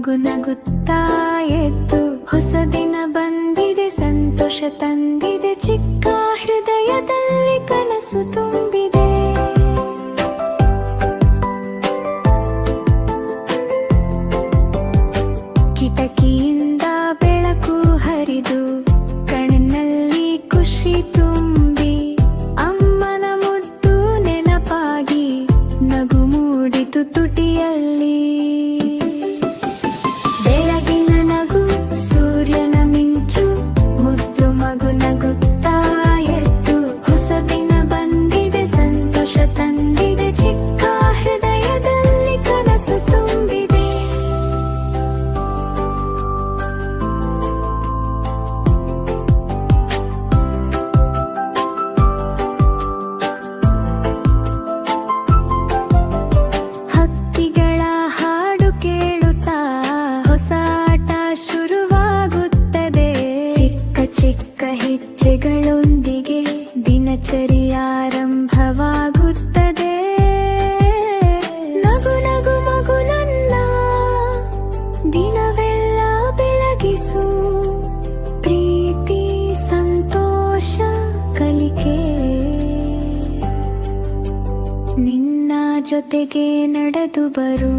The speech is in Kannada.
ಮಗು ನಗುತ್ತಾ ಎದ್ದು ಹೊಸ ದಿನ ಬಂದಿದೆ, ಸಂತೋಷ ತಂದಿದೆ, ಚಿಕ್ಕ ಹೃದಯದಲ್ಲಿ ಕನಸು ತುಂಬಿದೆ. ಕಿಟಕಿಯಿಂದ ಬೆಳಕು ಹರಿದು ಕಣ್ಣಿನಲ್ಲಿ ಖುಷಿ ತುಂಬಿ, ಅಮ್ಮನ ಮುದ್ದು ನೆನಪಾಗಿ ನಗು ಮೂಡಿತು ತುಟಿಯಲ್ಲಿ. ಬೆಳಗಿನ ನಗು, ಸೂರ್ಯನ ಮಿಂಚು, ಮುದ್ದು ಮಗು ನಗುತ್ತಾ ಎದ್ದು ಹೊಸ ದಿನ ಬಂದಿದೆ, ಸಂತೋಷ ತಂದಿದೆ, ಚಿಕ್ಕ ಹೃದಯದಲ್ಲಿ ಕನಸು ತುಂಬಿದೆ. ಹಕ್ಕಿಗಳ ಹಾಡು ಕೇಳುತ್ತಾ ಹೊಸ ಆಟ ಶುರುವಾಗುತ್ತದೆ. ಚಿಕ್ಕ ಚಿಕ್ಕ ಹೆಜ್ಜೆಗಳೊಂದಿಗೆ ದಿನಚರಿ ಆರಂಭವಾಗುತ್ತದೆ. ನಗು ನಗು ಮಗು ನನ್ನ ದಿನವೆಲ್ಲ ಬೆಳಗಿಸು, ಪ್ರೀತಿ ಸಂತೋಷ ಕಲಿಕೆ ನಿನ್ನ ಜೊತೆಗೆ ನಡೆದು ಬರು.